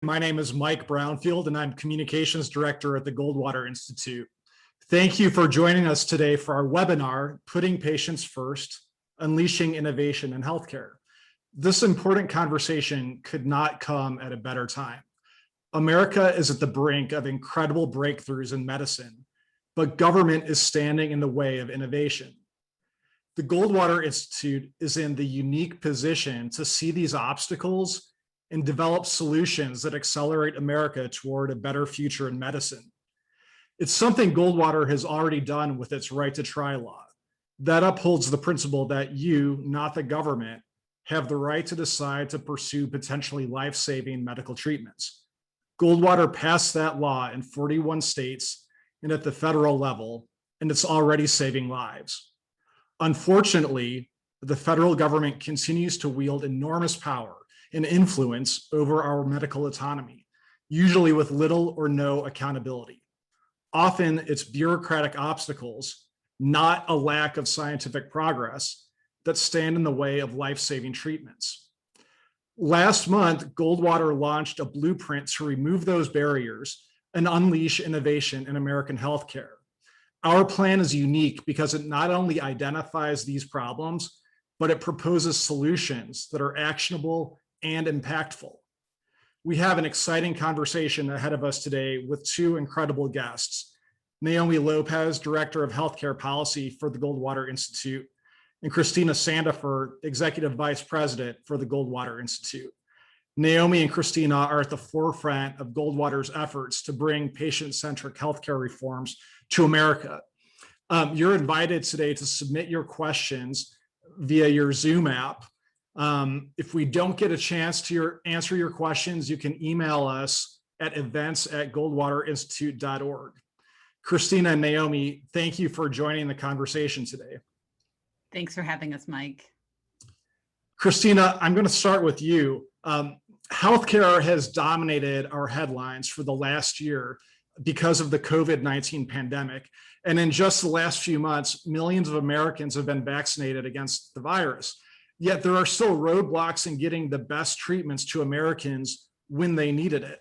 My name is Mike Brownfield, and I'm Communications Director at the Goldwater Institute. Thank you for joining us today for our webinar, Putting Patients First, Unleashing Innovation in Healthcare. This important conversation could not come at a better time. America is at the brink of incredible breakthroughs in medicine, but government is standing in the way of innovation. The Goldwater Institute is in the unique position to see these obstacles and develop solutions that accelerate America toward a better future in medicine. It's something Goldwater has already done with its right to try law. That upholds the principle that you, not the government, have the right to decide to pursue potentially life-saving medical treatments. Goldwater passed that law in 41 states and at the federal level, and it's already saving lives. Unfortunately, the federal government continues to wield enormous power and influence over our medical autonomy, usually with little or no accountability. Often it's bureaucratic obstacles, not a lack of scientific progress, that stand in the way of life-saving treatments. Last month, Goldwater launched a blueprint to remove those barriers and unleash innovation in American healthcare. Our plan is unique because it not only identifies these problems, but it proposes solutions that are actionable and impactful. We have an exciting conversation ahead of us today with two incredible guests, Naomi Lopez, Director of Healthcare Policy for the Goldwater Institute, and Christina Sandefur, Executive Vice President for the Goldwater Institute. Naomi and Christina are at the forefront of Goldwater's efforts to bring patient-centric healthcare reforms to America. You're invited today to submit your questions via your Zoom app. If we don't get a chance to answer your questions, you can email us at events@goldwaterinstitute.org. Christina and Naomi, thank you for joining the conversation today. Thanks for having us, Mike. Christina, I'm going to start with you. Healthcare has dominated our headlines for the last year because of the COVID-19 pandemic. And in just the last few months, millions of Americans have been vaccinated against the virus. Yet there are still roadblocks in getting the best treatments to Americans when they needed it.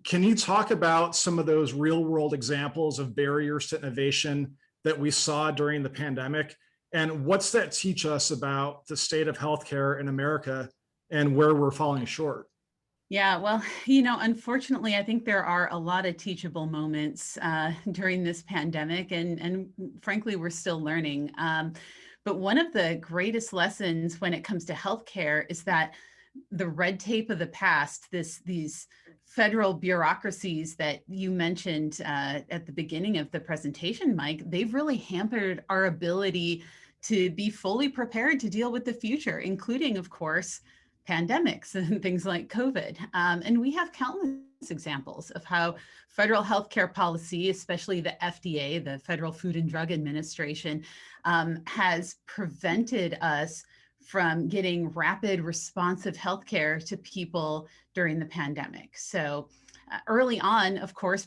Can you talk about some of those real-world examples of barriers to innovation that we saw during the pandemic? And what's that teach us about the state of healthcare in America and where we're falling short? Yeah, well, unfortunately, I think there are a lot of teachable moments during this pandemic, and frankly, we're still learning. But one of the greatest lessons when it comes to healthcare is that the red tape of the past, these federal bureaucracies that you mentioned at the beginning of the presentation, Mike, they've really hampered our ability to be fully prepared to deal with the future, including, of course, pandemics and things like COVID. And we have countless examples of how federal healthcare policy, especially the FDA, the Federal Food and Drug Administration, has prevented us from getting rapid responsive healthcare to people during the pandemic. So early on, of course,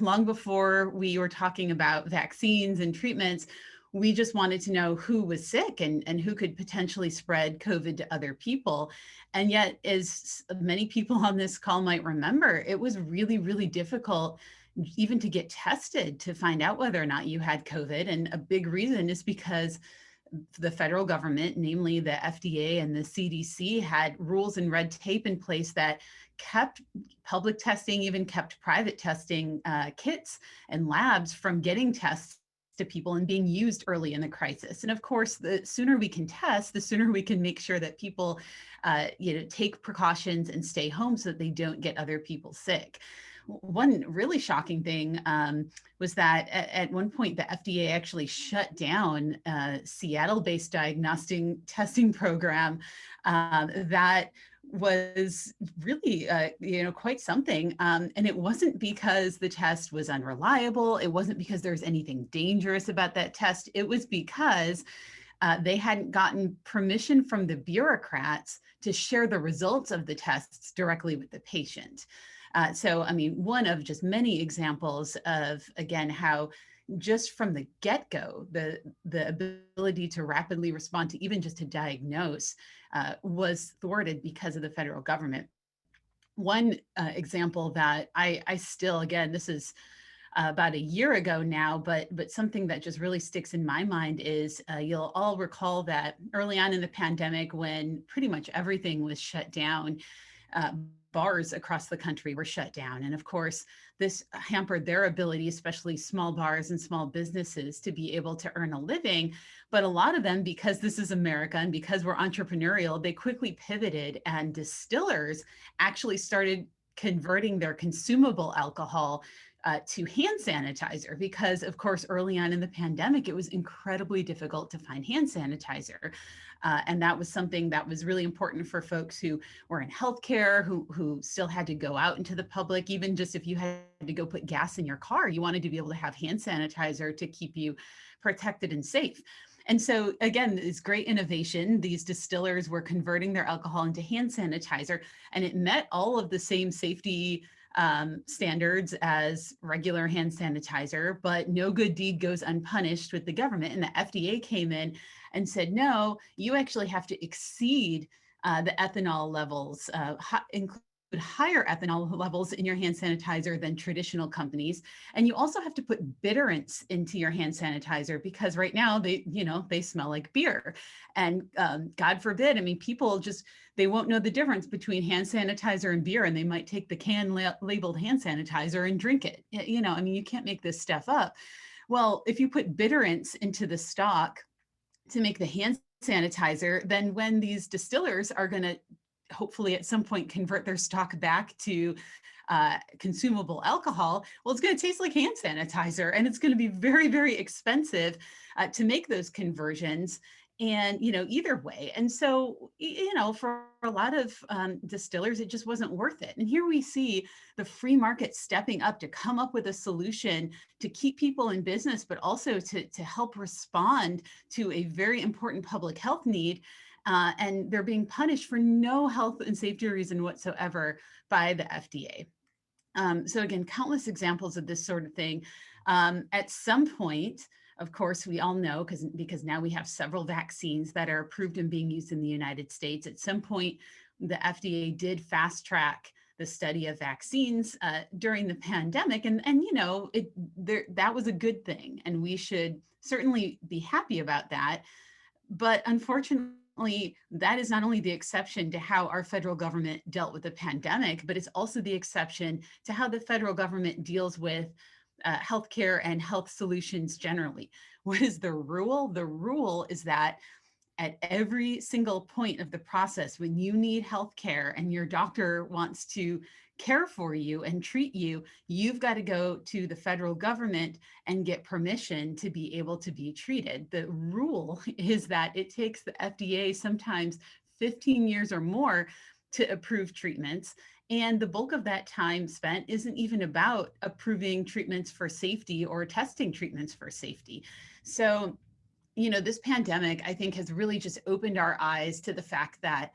long before we were talking about vaccines and treatments, we just wanted to know who was sick and who could potentially spread COVID to other people. And yet, as many people on this call might remember, it was really, really difficult even to get tested to find out whether or not you had COVID. And a big reason is because the federal government, namely the FDA and the CDC, had rules and red tape in place that kept public testing, even kept private testing kits and labs from getting tests to people and being used early in the crisis. And of course, the sooner we can test, the sooner we can make sure that people take precautions and stay home so that they don't get other people sick. One really shocking thing was that at one point, the FDA actually shut down a Seattle-based diagnostic testing program that was really, quite something. And it wasn't because the test was unreliable. It wasn't because there was anything dangerous about that test. It was because they hadn't gotten permission from the bureaucrats to share the results of the tests directly with the patient. So, I mean, one of just many examples of, again, how just from the get-go, the ability to rapidly respond to even just to diagnose was thwarted because of the federal government. One example that I still, again, this is about a year ago now, but something that just really sticks in my mind is you'll all recall that early on in the pandemic, when pretty much everything was shut down, uh, bars across the country were shut down. And of course, this hampered their ability, especially small bars and small businesses, to be able to earn a living. But a lot of them, because this is America and because we're entrepreneurial, they quickly pivoted, and distillers actually started converting their consumable alcohol to hand sanitizer, because of course, early on in the pandemic, it was incredibly difficult to find hand sanitizer. And that was something that was really important for folks who were in healthcare, who still had to go out into the public. Even just if you had to go put gas in your car, you wanted to be able to have hand sanitizer to keep you protected and safe. And so again, this great innovation, these distillers were converting their alcohol into hand sanitizer, and it met all of the same safety standards as regular hand sanitizer, but no good deed goes unpunished with the government. And the FDA came in and said, no, you actually have to exceed the ethanol levels, include higher ethanol levels in your hand sanitizer than traditional companies. And you also have to put bitterants into your hand sanitizer, because right now they smell like beer. And God forbid, I mean, people just, they won't know the difference between hand sanitizer and beer, and they might take the can labeled hand sanitizer and drink it. I mean, you can't make this stuff up. Well, if you put bitterants into the stock to make the hand sanitizer, then when these distillers are going to hopefully at some point convert their stock back to consumable alcohol, well, it's going to taste like hand sanitizer, and it's going to be very, very expensive to make those conversions. And, either way. And so, for a lot of distillers, it just wasn't worth it. And here we see the free market stepping up to come up with a solution to keep people in business, but also to help respond to a very important public health need. And they're being punished for no health and safety reason whatsoever by the FDA. So again, countless examples of this sort of thing. At some point, of course, we all know, because now we have several vaccines that are approved and being used in the United States. At some point, the FDA did fast track the study of vaccines during the pandemic. And that was a good thing. And we should certainly be happy about that. But unfortunately, that is not only the exception to how our federal government dealt with the pandemic, but it's also the exception to how the federal government deals with healthcare and health solutions generally. What is the rule? The rule is that at every single point of the process, when you need healthcare and your doctor wants to care for you and treat you, you've got to go to the federal government and get permission to be able to be treated. The rule is that it takes the FDA sometimes 15 years or more to approve treatments. And the bulk of that time spent isn't even about approving treatments for safety or testing treatments for safety. So, this pandemic, I think, has really just opened our eyes to the fact that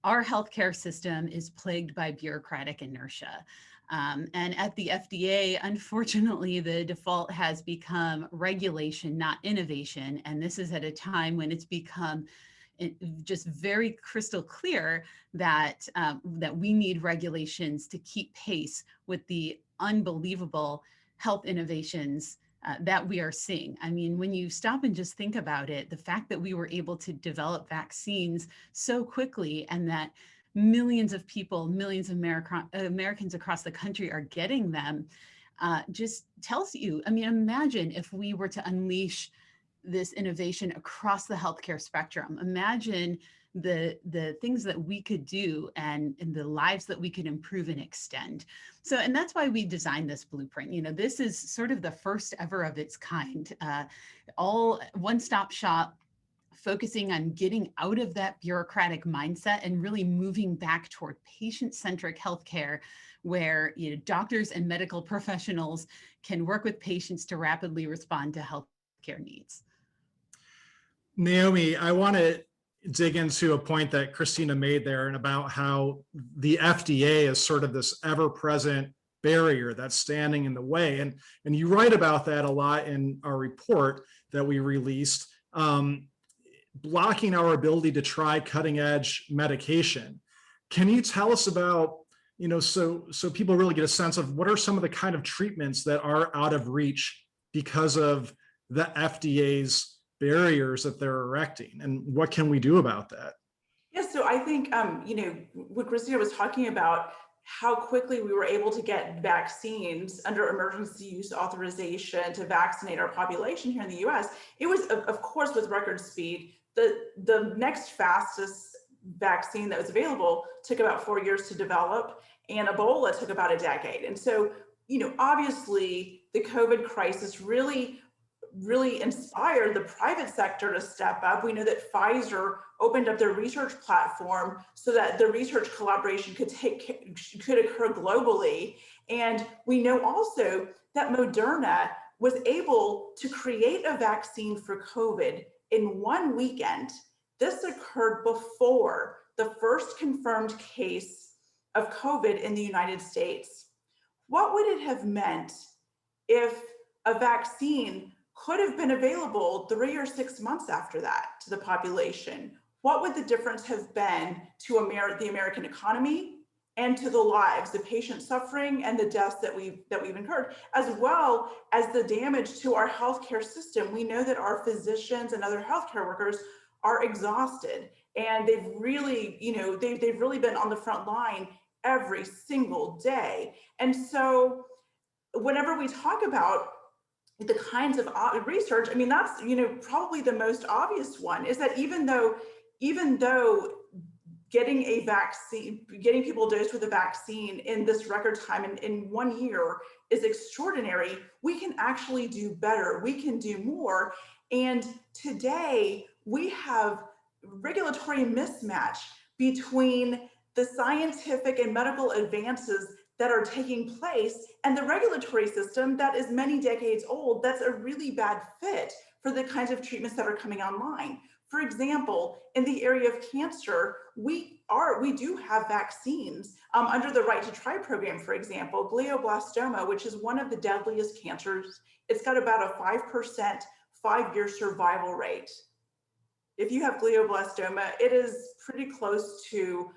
our healthcare system is plagued by bureaucratic inertia. And at the FDA, unfortunately, the default has become regulation, not innovation. And this is at a time when it's become just very crystal clear that we need regulations to keep pace with the unbelievable health innovations that we are seeing. I mean, when you stop and just think about it, the fact that we were able to develop vaccines so quickly, and that millions of people, millions of Americans across the country are getting them, just tells you, I mean, imagine if we were to unleash this innovation across the healthcare spectrum. Imagine the things that we could do and the lives that we could improve and extend. So, and that's why we designed this blueprint. This is sort of the first ever of its kind, all one-stop shop, focusing on getting out of that bureaucratic mindset and really moving back toward patient-centric healthcare, where doctors and medical professionals can work with patients to rapidly respond to healthcare needs. Naomi, I want to dig into a point that Christina made there, and about how the FDA is sort of this ever-present barrier that's standing in the way. And you write about that a lot in our report that we released, blocking our ability to try cutting-edge medication. Can you tell us about So people really get a sense of what are some of the kind of treatments that are out of reach because of the FDA's barriers that they're erecting, and what can we do about that? Yeah, so I think, what Christina was talking about, how quickly we were able to get vaccines under emergency use authorization to vaccinate our population here in the US, it was, of course, with record speed. The next fastest vaccine that was available took about 4 years to develop, and Ebola took about a decade. And so, obviously, the COVID crisis really inspired the private sector to step up. We know that Pfizer opened up their research platform so that the research collaboration could occur globally. And we know also that Moderna was able to create a vaccine for COVID in 1 weekend. This occurred before the first confirmed case of COVID in the United States. What would it have meant if a vaccine could have been available 3 or 6 months after that to the population? What would the difference have been to the American economy and to the lives, the patient suffering and the deaths that we've incurred, as well as the damage to our healthcare system? We know that our physicians and other healthcare workers are exhausted, and they've really, they've really been on the front line every single day. And so whenever we talk about the kinds of research, I mean, that's, probably the most obvious one, is that even though getting a vaccine, getting people dosed with a vaccine in this record time in 1 year is extraordinary, we can actually do better. We can do more. And today we have regulatory mismatch between the scientific and medical advances that are taking place and the regulatory system that is many decades old. That's a really bad fit for the kinds of treatments that are coming online. For example, in the area of cancer, we do have vaccines under the Right to Try program. For example, glioblastoma, which is one of the deadliest cancers, it's got about a 5% 5-year survival rate. If you have glioblastoma, it is pretty close to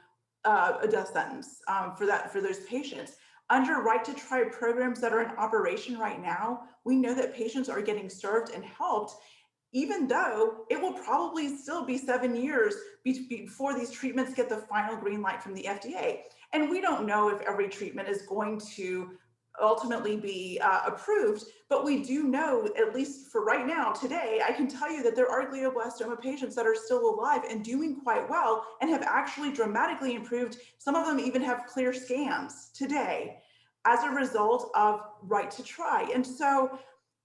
a death sentence for those patients. Under Right to Try programs that are in operation right now, we know that patients are getting served and helped, even though it will probably still be 7 years before these treatments get the final green light from the FDA. And we don't know if every treatment is going to ultimately be approved, but we do know, at least for right now, today, I can tell you that there are glioblastoma patients that are still alive and doing quite well and have actually dramatically improved. Some of them even have clear scans today as a result of Right to Try. And so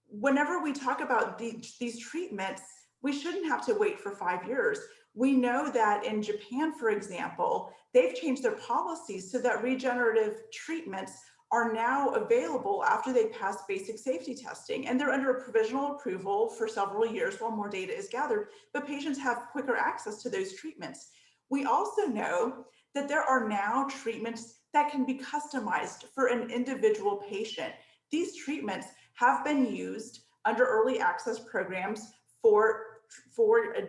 whenever we talk about these treatments, we shouldn't have to wait for 5 years. We know that in Japan, for example, they've changed their policies so that regenerative treatments are now available after they pass basic safety testing, and they're under a provisional approval for several years while more data is gathered, but patients have quicker access to those treatments. We also know that there are now treatments that can be customized for an individual patient. These treatments have been used under early access programs for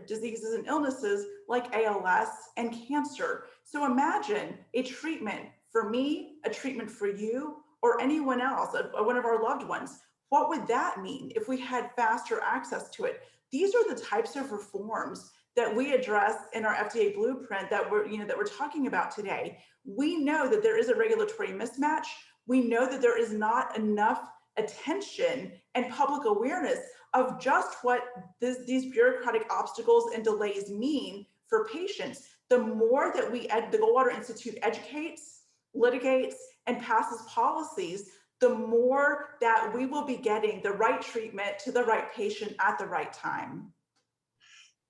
diseases and illnesses like ALS and cancer. So imagine a treatment for me, a treatment for you, or anyone else, one of our loved ones. What would that mean if we had faster access to it? These are the types of reforms that we address in our FDA blueprint that we're talking about today. We know that there is a regulatory mismatch. We know that there is not enough attention and public awareness of just what these bureaucratic obstacles and delays mean for patients. The more that the Goldwater Institute educates, litigates, and passes policies, the more that we will be getting the right treatment to the right patient at the right time.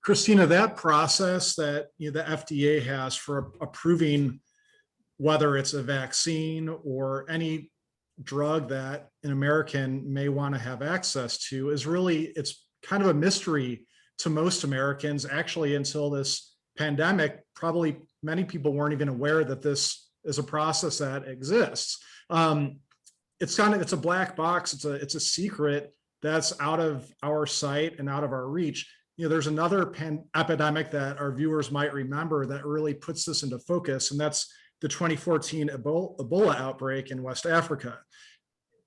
Christina, that process that the FDA has for approving whether it's a vaccine or any drug that an American may want to have access to it's kind of a mystery to most Americans. Actually, until this pandemic, probably many people weren't even aware that this is a process that exists. It's a black box. It's a secret that's out of our sight and out of our reach. There's another epidemic that our viewers might remember that really puts this into focus, and that's the 2014 Ebola outbreak in West Africa.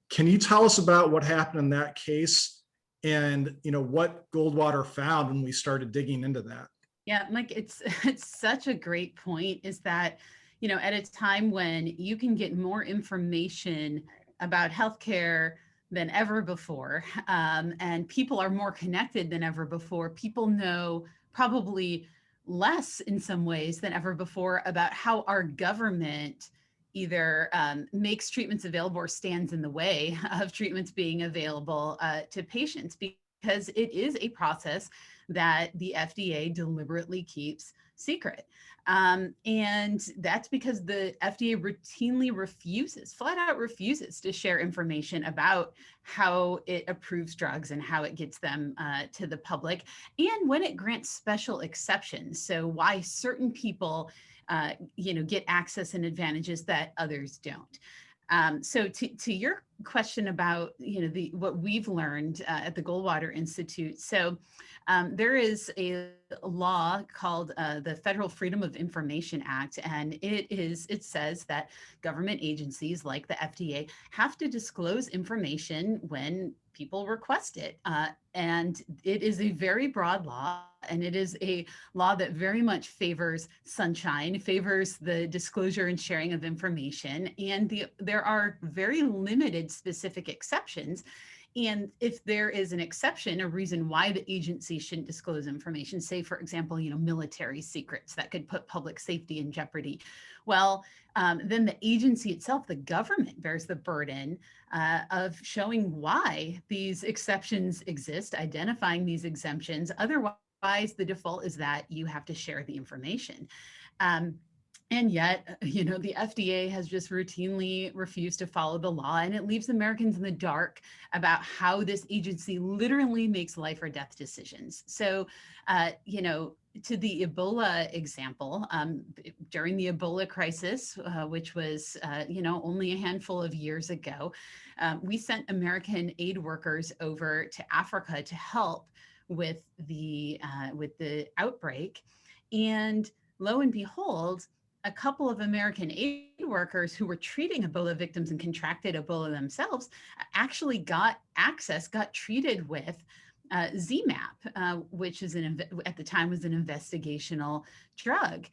Can you tell us about what happened in that case and what Goldwater found when we started digging into that? Yeah, Mike, it's such a great point, is that, at a time when you can get more information about healthcare than ever before, and people are more connected than ever before, people know probably less in some ways than ever before about how our government either makes treatments available or stands in the way of treatments being available to patients, because it is a process that the FDA deliberately keeps secret. And that's because the FDA routinely flat out refuses to share information about how it approves drugs and how it gets them to the public, and when it grants special exceptions. So why certain people get access and advantages that others don't. So to your question about what we've learned at the Goldwater Institute, so there is a law called the Federal Freedom of Information Act, and it says that government agencies like the FDA have to disclose information when people request it, and it is a very broad law. And it is a law that very much favors sunshine, favors the disclosure and sharing of information. And there are very limited specific exceptions. And if there is an exception, a reason why the agency shouldn't disclose information, say, for example, military secrets that could put public safety in jeopardy, well, then the agency itself, the government, bears the burden of showing why these exceptions exist, identifying these exemptions. Otherwise, the default is that you have to share the information. And yet, the FDA has just routinely refused to follow the law, and it leaves Americans in the dark about how this agency literally makes life or death decisions. So, to the Ebola example, during the Ebola crisis, which was, only a handful of years ago, we sent American aid workers over to Africa to help with the outbreak. And lo and behold, a couple of American aid workers who were treating Ebola victims and contracted Ebola themselves actually got treated with ZMapp, which is at the time was an investigational drug.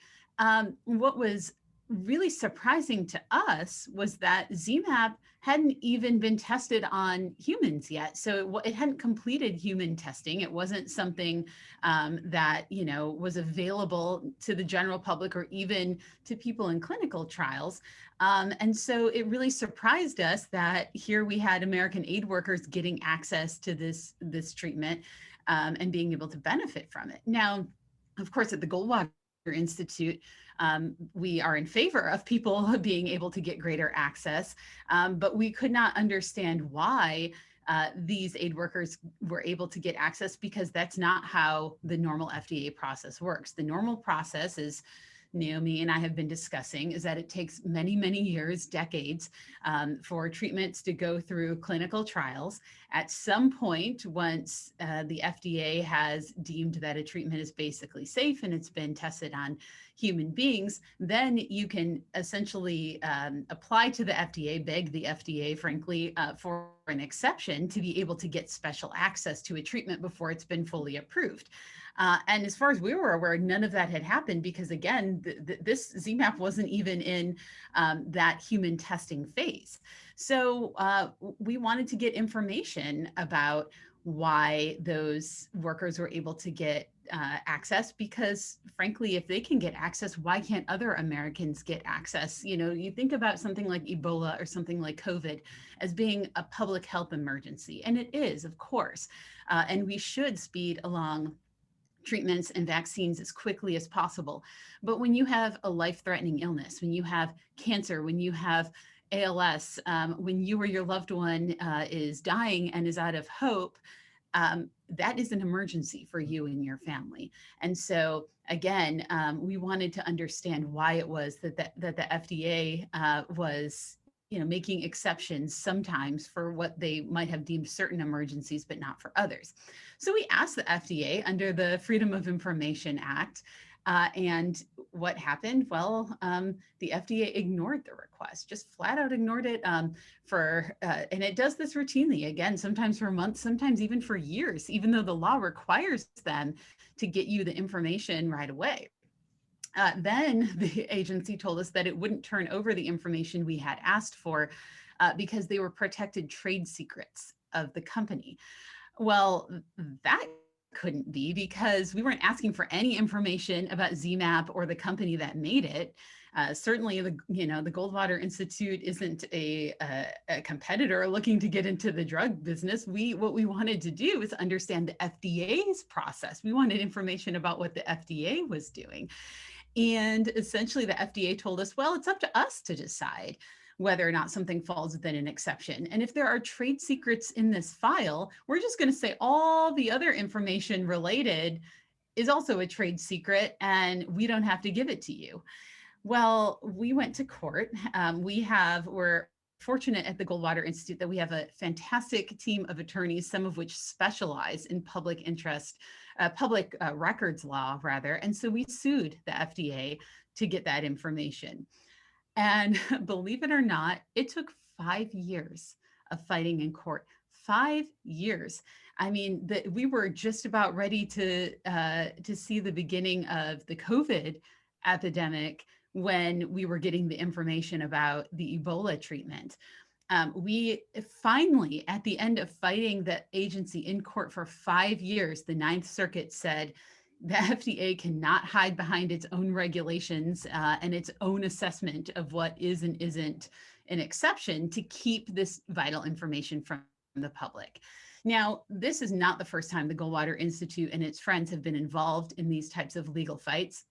What was really surprising to us was that ZMapp hadn't even been tested on humans yet. So it hadn't completed human testing. It wasn't something that, was available to the general public or even to people in clinical trials. And so it really surprised us that here we had American aid workers getting access to this treatment and being able to benefit from it. Now, of course, at the Goldwater Institute, we are in favor of people being able to get greater access, but we could not understand why these aid workers were able to get access, because that's not how the normal FDA process works. The normal process, is Naomi and I have been discussing, is that it takes many, many years, decades, for treatments to go through clinical trials. At some point, once the FDA has deemed that a treatment is basically safe and it's been tested on human beings, then you can essentially apply to the FDA, beg the FDA, frankly, for an exception to be able to get special access to a treatment before it's been fully approved. And as far as we were aware, none of that had happened because, again, this ZMapp wasn't even in that human testing phase. So we wanted to get information about why those workers were able to get access, because frankly, if they can get access, why can't other Americans get access? You think about something like Ebola or something like COVID as being a public health emergency, and it is, of course, and we should speed along treatments and vaccines as quickly as possible. But when you have a life-threatening illness, when you have cancer, when you have ALS, when you or your loved one is dying and is out of hope, that is an emergency for you and your family. And so again, we wanted to understand why it was that the FDA was making exceptions sometimes for what they might have deemed certain emergencies, but not for others. So we asked the FDA under the Freedom of Information Act, And what happened? Well, the FDA ignored the request, just flat out ignored it and it does this routinely, again, sometimes for months, sometimes even for years, even though the law requires them to get you the information right away. Then the agency told us that it wouldn't turn over the information we had asked for because they were protected trade secrets of the company. Well, that couldn't be, because we weren't asking for any information about ZMapp or the company that made it. Certainly, the Goldwater Institute isn't a competitor looking to get into the drug business. What we wanted to do is understand the FDA's process. We wanted information about what the FDA was doing. And essentially, the FDA told us, well, it's up to us to decide whether or not something falls within an exception. And if there are trade secrets in this file, we're just going to say all the other information related is also a trade secret, and we don't have to give it to you. Well, we went to court. We're fortunate at the Goldwater Institute that we have a fantastic team of attorneys, some of which specialize in public records law, rather. And so we sued the FDA to get that information. And believe it or not, it took 5 years of fighting in court. 5 years. I mean, we were just about ready to see the beginning of the COVID epidemic when we were getting the information about the Ebola treatment. We finally, at the end of fighting the agency in court for 5 years, the Ninth Circuit said the FDA cannot hide behind its own regulations and its own assessment of what is and isn't an exception to keep this vital information from the public. Now, this is not the first time the Goldwater Institute and its friends have been involved in these types of legal fights.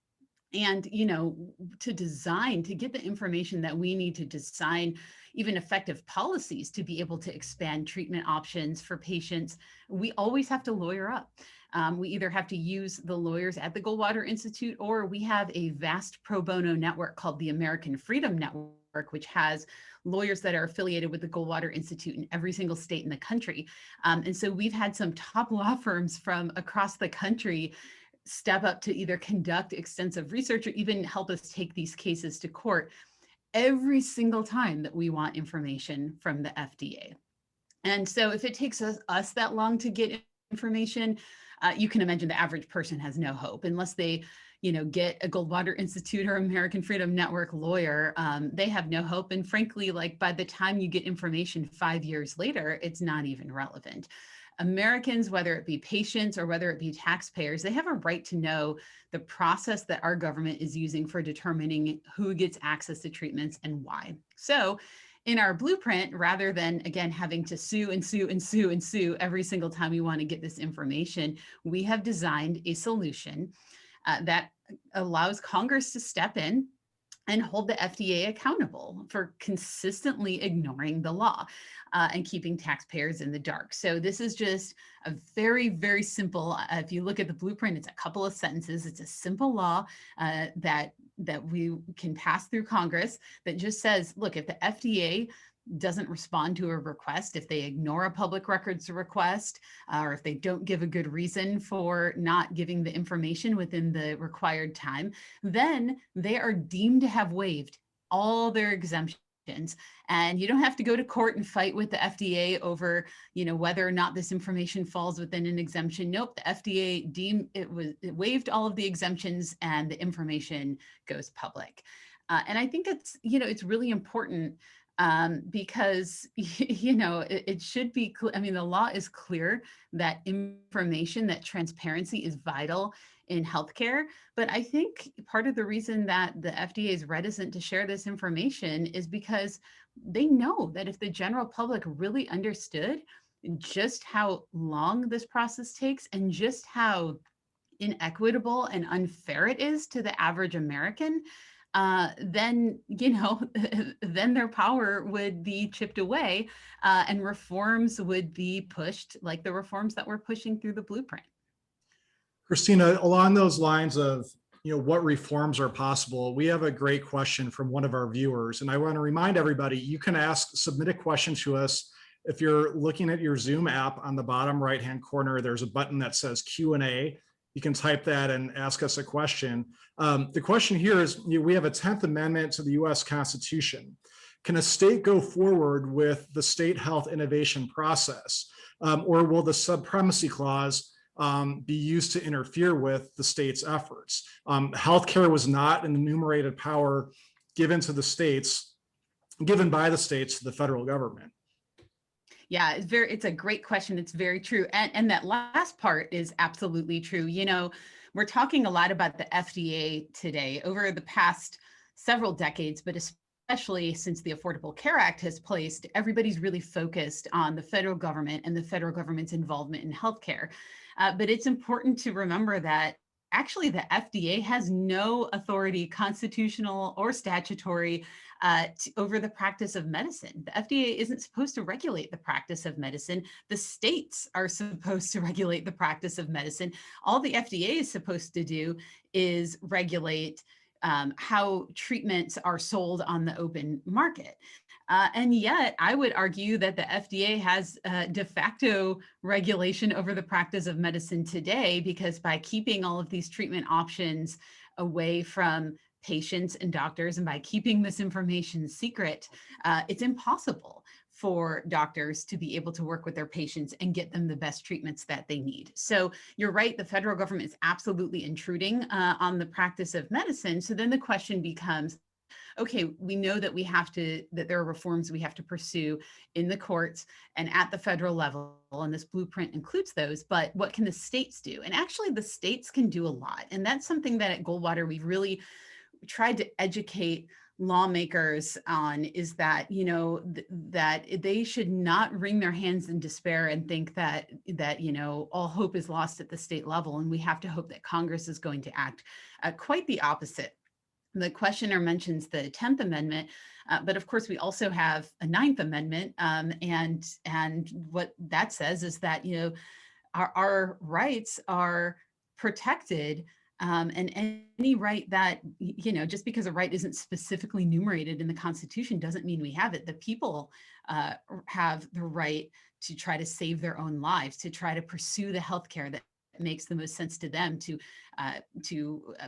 And, to get the information that we need to design even effective policies to be able to expand treatment options for patients, we always have to lawyer up. We either have to use the lawyers at the Goldwater Institute, or we have a vast pro bono network called the American Freedom Network, which has lawyers that are affiliated with the Goldwater Institute in every single state in the country. And so we've had some top law firms from across the country step up to either conduct extensive research or even help us take these cases to court every single time that we want information from the FDA. And so if it takes us that long to get information, you can imagine the average person has no hope unless they get a Goldwater Institute or American Freedom Network lawyer. They have no hope. And frankly, by the time you get information 5 years later, it's not even relevant. Americans, whether it be patients or whether it be taxpayers, they have a right to know the process that our government is using for determining who gets access to treatments and why. So in our blueprint, rather than, again, having to sue and sue and sue and sue every single time we want to get this information, we have designed a solution that allows Congress to step in and hold the FDA accountable for consistently ignoring the law and keeping taxpayers in the dark. So this is just a very, very simple, if you look at the blueprint, it's a couple of sentences. It's a simple law that we can pass through Congress that just says, look, if the FDA doesn't respond to a request, if they ignore a public records request, or if they don't give a good reason for not giving the information within the required time, then they are deemed to have waived all their exemptions. And you don't have to go to court and fight with the FDA over, whether or not this information falls within an exemption. Nope, the FDA deemed it waived all of the exemptions and the information goes public. And I think it's really important because, it should be, the law is clear that information, that transparency is vital in healthcare. But I think part of the reason that the FDA is reticent to share this information is because they know that if the general public really understood just how long this process takes and just how inequitable and unfair it is to the average American, then their power would be chipped away and reforms would be pushed like the reforms that we're pushing through the blueprint. Christina, along those lines of, what reforms are possible, we have a great question from one of our viewers. And I want to remind everybody, you can submit a question to us. If you're looking at your Zoom app on the bottom right-hand corner, there's a button that says Q&A. you can type that and ask us a question. The question here is, we have a 10th Amendment to the US Constitution. Can a state go forward with the state health innovation process? Or will the supremacy clause be used to interfere with the state's efforts? Healthcare was not an enumerated power given by the states to the federal government. Yeah, it's a great question. It's very true. And that last part is absolutely true. You know, we're talking a lot about the FDA today over the past several decades, but especially since the Affordable Care Act has placed, everybody's really focused on the federal government and the federal government's involvement in healthcare. But it's important to remember that actually the FDA has no authority, constitutional or statutory, over the practice of medicine. The FDA isn't supposed to regulate the practice of medicine. The states are supposed to regulate the practice of medicine. All the FDA is supposed to do is regulate how treatments are sold on the open market. And yet I would argue that the FDA has de facto regulation over the practice of medicine today, because by keeping all of these treatment options away from patients and doctors, and by keeping this information secret, it's impossible for doctors to be able to work with their patients and get them the best treatments that they need. So you're right, the federal government is absolutely intruding on the practice of medicine. So then the question becomes, okay, we know that that there are reforms we have to pursue in the courts and at the federal level, and this blueprint includes those, but what can the states do? And actually the states can do a lot. And that's something that at Goldwater, we've really tried to educate lawmakers on, is that, you know, that they should not wring their hands in despair and think that, you know, all hope is lost at the state level. And we have to hope that Congress is going to act quite the opposite. The questioner mentions the 10th Amendment, but of course we also have a 9th Amendment, and what that says is that, you know, our rights are protected, and any right that, you know, just because a right isn't specifically enumerated in the Constitution doesn't mean we have it. The people have the right to try to save their own lives, to try to pursue the healthcare that makes the most sense to them, to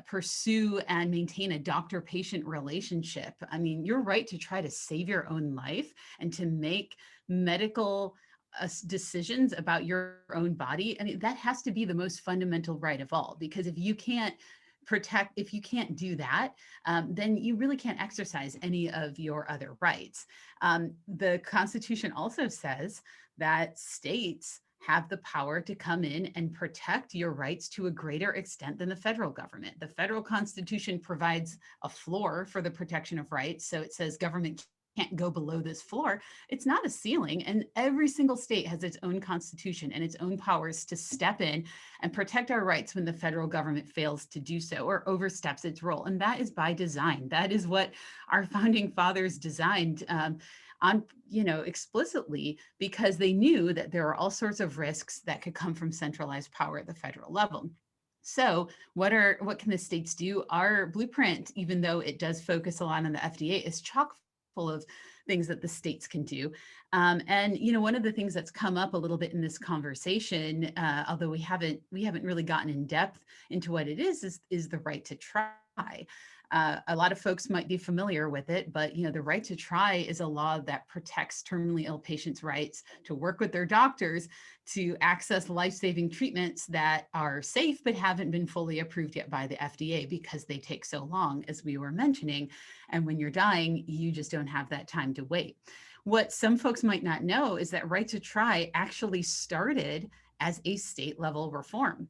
pursue and maintain a doctor-patient relationship. I mean, your right to try to save your own life and to make medical decisions about your own body, I mean, that has to be the most fundamental right of all, because if you can't do that, then you really can't exercise any of your other rights. The Constitution also says that states have the power to come in and protect your rights to a greater extent than the federal government. The federal Constitution provides a floor for the protection of rights. So it says government can't go below this floor. It's not a ceiling, and every single state has its own constitution and its own powers to step in and protect our rights when the federal government fails to do so or oversteps its role. And that is by design. That is what our founding fathers designed explicitly, because they knew that there are all sorts of risks that could come from centralized power at the federal level. So what can the states do? Our blueprint, even though it does focus a lot on the FDA, is chock full of things that the states can do. And you know, one of the things that's come up a little bit in this conversation, although we haven't really gotten in depth into what it is the right to try. A lot of folks might be familiar with it, but you know, the right to try is a law that protects terminally ill patients' rights to work with their doctors to access life-saving treatments that are safe but haven't been fully approved yet by the FDA because they take so long, as we were mentioning. And when you're dying, you just don't have that time to wait. What some folks might not know is that right to try actually started as a state-level reform.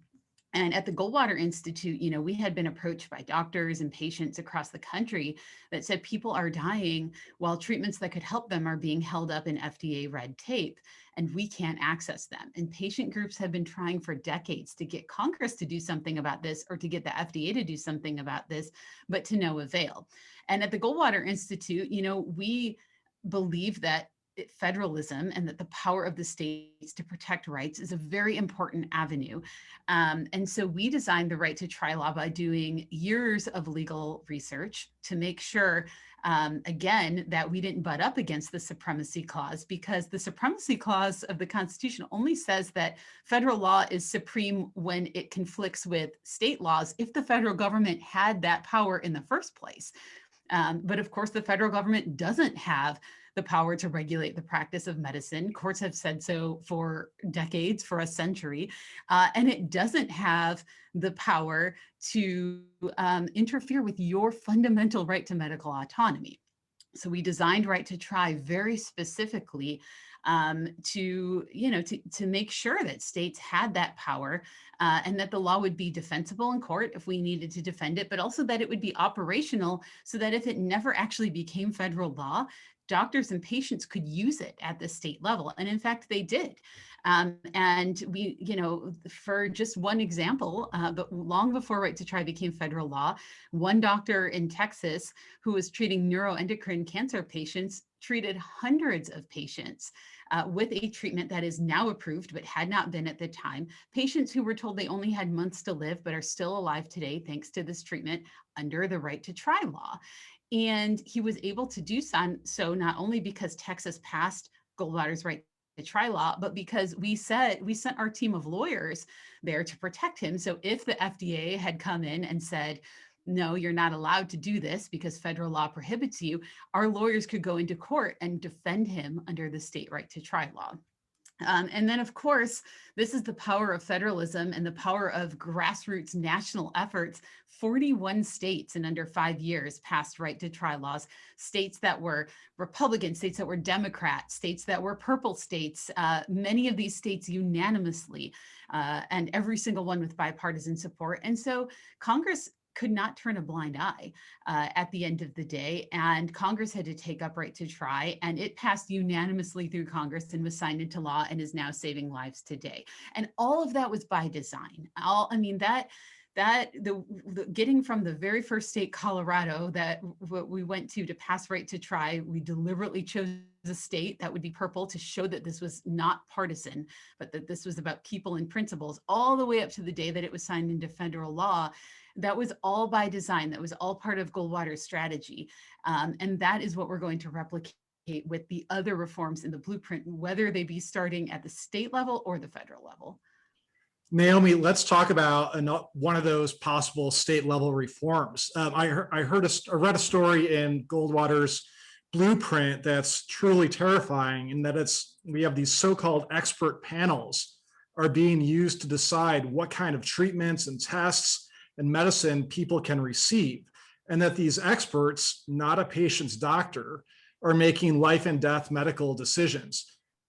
And at the Goldwater Institute, you know, we had been approached by doctors and patients across the country that said people are dying while treatments that could help them are being held up in FDA red tape, and we can't access them. And patient groups have been trying for decades to get Congress to do something about this, or to get the FDA to do something about this, but to no avail. And at the Goldwater Institute, you know, we believe that federalism and that the power of the states to protect rights is a very important avenue. And so we designed the right to try law by doing years of legal research to make sure, again, that we didn't butt up against the supremacy clause, because the supremacy clause of the Constitution only says that federal law is supreme when it conflicts with state laws if the federal government had that power in the first place. But of course, the federal government doesn't have the power to regulate the practice of medicine. Courts have said so for decades, for a century, and it doesn't have the power to interfere with your fundamental right to medical autonomy. So we designed Right to Try very specifically to make sure that states had that power and that the law would be defensible in court if we needed to defend it, but also that it would be operational so that if it never actually became federal law, doctors and patients could use it at the state level. And in fact, they did. And we, for just one example, but long before Right to Try became federal law, one doctor in Texas who was treating neuroendocrine cancer patients treated hundreds of patients with a treatment that is now approved, but had not been at the time. Patients who were told they only had months to live, but are still alive today, thanks to this treatment under the Right to Try law. And he was able to do so not only because Texas passed Goldwater's Right to Try law, but because we sent our team of lawyers there to protect him. So if the FDA had come in and said, no, you're not allowed to do this because federal law prohibits you, our lawyers could go into court and defend him under the state Right to Try law. And then, of course, this is the power of federalism and the power of grassroots national efforts. 41 states in under 5 years passed Right to Try laws. States that were Republican, states that were Democrat, states that were purple states, many of these states unanimously, and every single one with bipartisan support. And so Congress could not turn a blind eye at the end of the day. And Congress had to take up Right to Try, and it passed unanimously through Congress and was signed into law and is now saving lives today. And all of that was by design. Getting from the very first state, Colorado, that we went to pass Right to Try, we deliberately chose a state that would be purple to show that this was not partisan, but that this was about people and principles, all the way up to the day that it was signed into federal law. That was all by design. That was all part of Goldwater's strategy. And that is what we're going to replicate with the other reforms in the blueprint, whether they be starting at the state level or the federal level. Naomi, let's talk about one of those possible state level reforms. I read a story in Goldwater's blueprint that's truly terrifying, in that we have these so-called expert panels are being used to decide what kind of treatments and tests and medicine people can receive, and that these experts, not a patient's doctor, are making life and death medical decisions.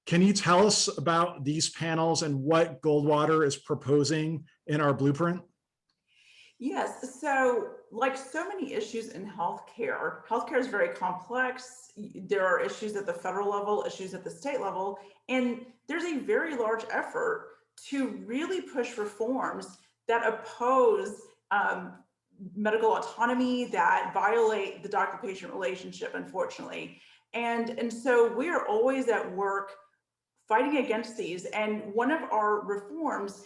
Can you tell us about these panels and what Goldwater is proposing in our blueprint? Yes, so like so many issues in healthcare is very complex. There are issues at the federal level, issues at the state level, and there's a very large effort to really push reforms that oppose medical autonomy, that violate the doctor-patient relationship, unfortunately. And so we are always at work fighting against these. And one of our reforms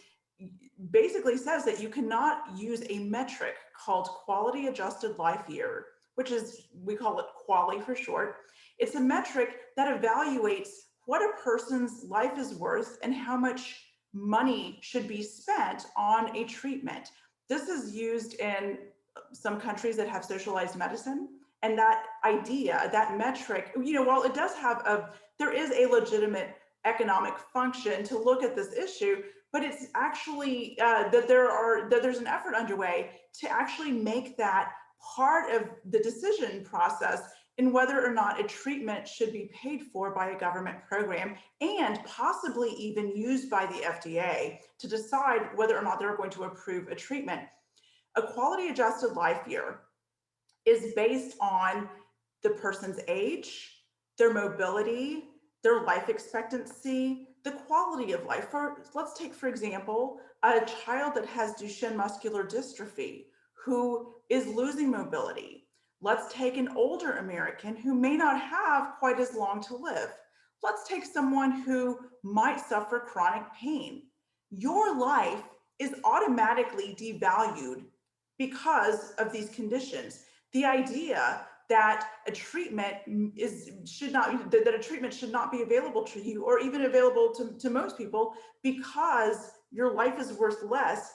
basically says that you cannot use a metric called quality adjusted life year, which is, we call it QALY for short. It's a metric that evaluates what a person's life is worth and how much money should be spent on a treatment. This is used in some countries that have socialized medicine. And that idea, that metric, while it does have there is a legitimate economic function to look at this issue, but it's actually that there's an effort underway to actually make that part of the decision process in whether or not a treatment should be paid for by a government program, and possibly even used by the FDA to decide whether or not they're going to approve a treatment. A quality adjusted life year is based on the person's age, their mobility, their life expectancy, the quality of life. Let's take, for example, a child that has Duchenne muscular dystrophy who is losing mobility. Let's take an older American who may not have quite as long to live. Let's take someone who might suffer chronic pain. Your life is automatically devalued because of these conditions. The idea that a treatment should not be available to you, or even available to most people, because your life is worth less,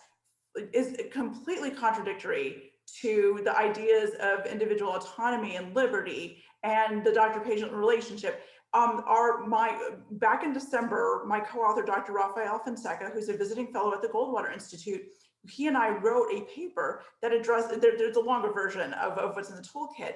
is completely contradictory to the ideas of individual autonomy and liberty and the doctor-patient relationship. Back in December, my co-author, Dr. Rafael Fonseca, who's a visiting fellow at the Goldwater Institute, he and I wrote a paper that addressed, there's a longer version of what's in the toolkit.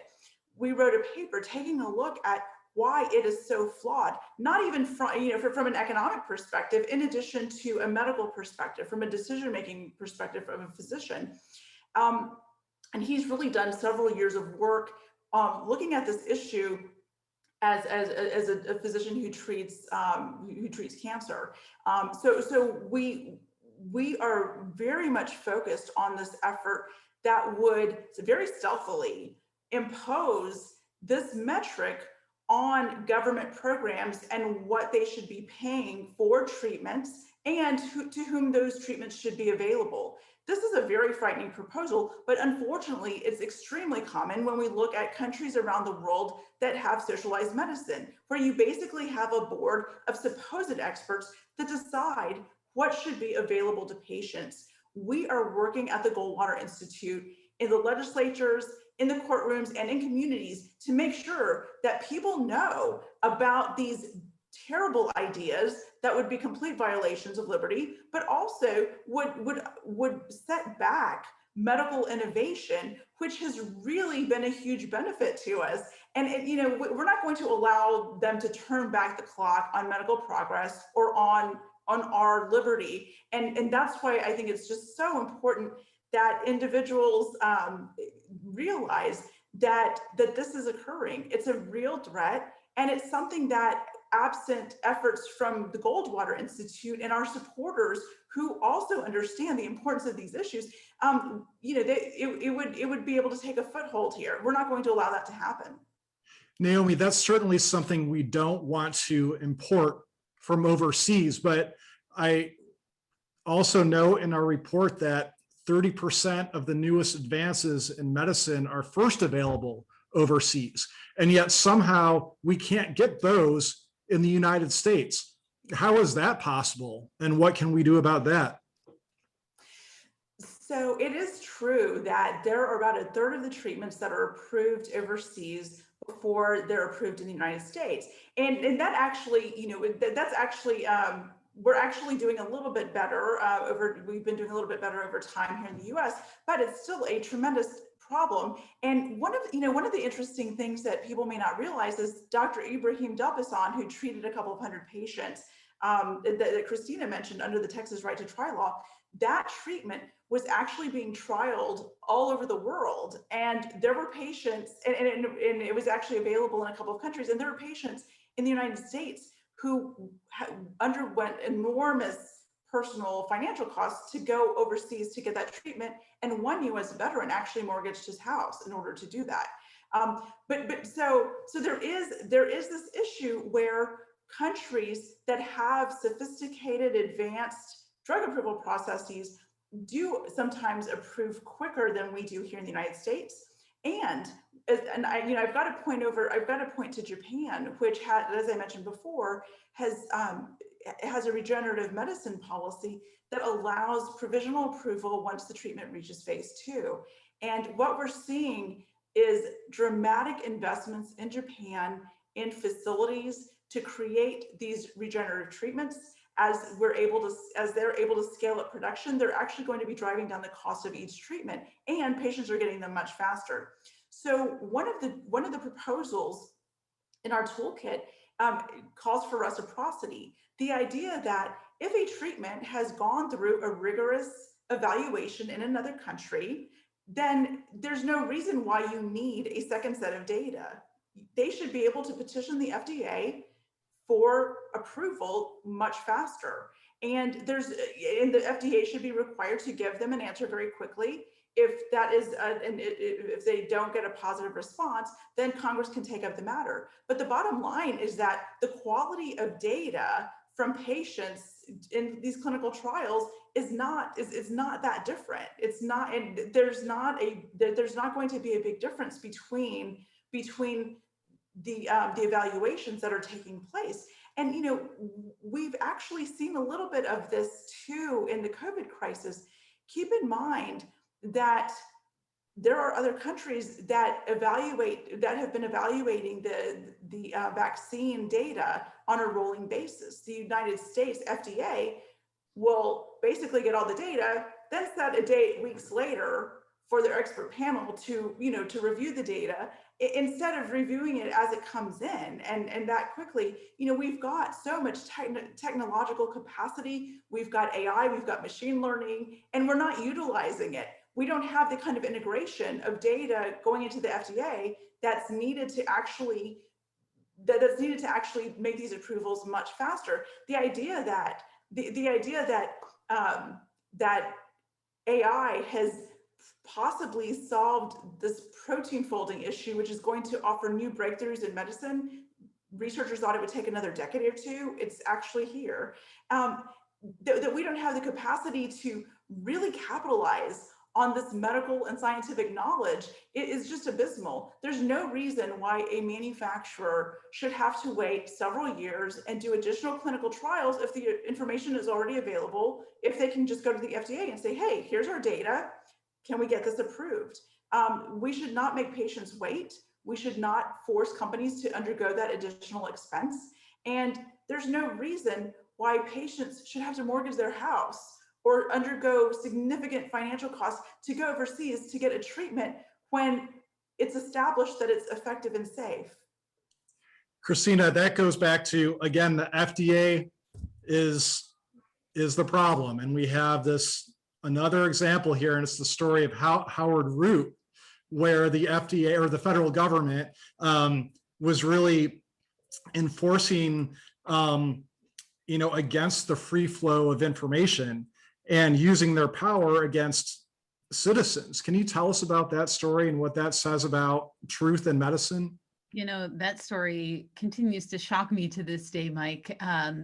We wrote a paper taking a look at why it is so flawed, not even from an economic perspective, in addition to a medical perspective, from a decision-making perspective of a physician. And he's really done several years of work looking at this issue as a physician who treats cancer. So we are very much focused on this effort that would very stealthily impose this metric on government programs and what they should be paying for treatments and to whom those treatments should be available. This is a very frightening proposal, but unfortunately, it's extremely common when we look at countries around the world that have socialized medicine, where you basically have a board of supposed experts that decide what should be available to patients. We are working at the Goldwater Institute in the legislatures, in the courtrooms, and in communities to make sure that people know about these terrible ideas that would be complete violations of liberty, but also would set back medical innovation, which has really been a huge benefit to us. And we're not going to allow them to turn back the clock on medical progress or on our liberty. And that's why I think it's just so important that individuals realize that this is occurring. It's a real threat, and it's something that, absent efforts from the Goldwater Institute and our supporters who also understand the importance of these issues, it would be able to take a foothold here. We're not going to allow that to happen. Naomi, that's certainly something we don't want to import from overseas, but I also know in our report that 30% of the newest advances in medicine are first available overseas, and yet somehow we can't get those in the United States. How is that possible, and what can we do about that? So it is true that there are about a third of the treatments that are approved overseas before they're approved in the United States. And that actually, that's actually, we're actually doing a little bit better we've been doing a little bit better over time here in the US, but it's still a tremendous problem. And one of the interesting things that people may not realize is Dr. Ibrahim Delpasan, who treated a couple of hundred patients that Christina mentioned under the Texas Right to Try law, that treatment was actually being trialed all over the world. And there were patients, and it was actually available in a couple of countries, and there were patients in the United States who underwent enormous personal financial costs to go overseas to get that treatment. And one US veteran actually mortgaged his house in order to do that. So there is this issue where countries that have sophisticated, advanced drug approval processes do sometimes approve quicker than we do here in the United States. And I've got to point to Japan, which has, as I mentioned before, has a regenerative medicine policy that allows provisional approval once the treatment reaches phase 2. And what we're seeing is dramatic investments in Japan in facilities to create these regenerative treatments. As they're able to scale up production, they're actually going to be driving down the cost of each treatment, and patients are getting them much faster. So one of the proposals in our toolkit calls for reciprocity. The idea that if a treatment has gone through a rigorous evaluation in another country, then there's no reason why you need a second set of data. They should be able to petition the FDA for approval much faster. And the FDA should be required to give them an answer very quickly. if that is, if they don't get a positive response, then Congress can take up the matter. But the bottom line is that the quality of data from patients in these clinical trials is not that different. It's not, and there's not going to be a big difference between the evaluations that are taking place. And, you know, we've actually seen a little bit of this too in the COVID crisis. Keep in mind that there are other countries that have been evaluating the vaccine data on a rolling basis. The United States FDA will basically get all the data, then set a date weeks later for their expert panel to, you know, to review the data, instead of reviewing it as it comes in and that quickly. You know, we've got so much technological capacity, we've got AI, we've got machine learning, and we're not utilizing it. We don't have the kind of integration of data going into the FDA that's needed to actually make these approvals much faster. The idea that that AI has possibly solved this protein folding issue, which is going to offer new breakthroughs in medicine. Researchers thought it would take another decade or two. It's actually here. That we don't have the capacity to really capitalize on this medical and scientific knowledge, it is just abysmal. There's no reason why a manufacturer should have to wait several years and do additional clinical trials if the information is already available, if they can just go to the FDA and say, hey, here's our data, can we get this approved? We should not make patients wait. We should not force companies to undergo that additional expense. And there's no reason why patients should have to mortgage their house or undergo significant financial costs to go overseas to get a treatment when it's established that it's effective and safe. Christina, that goes back to, again, the FDA is the problem. And we have another example here, and it's the story of Howard Root, where the FDA or the federal government was really enforcing, against the free flow of information and using their power against citizens. Can you tell us about that story and what that says about truth in medicine? You know, that story continues to shock me to this day, Mike,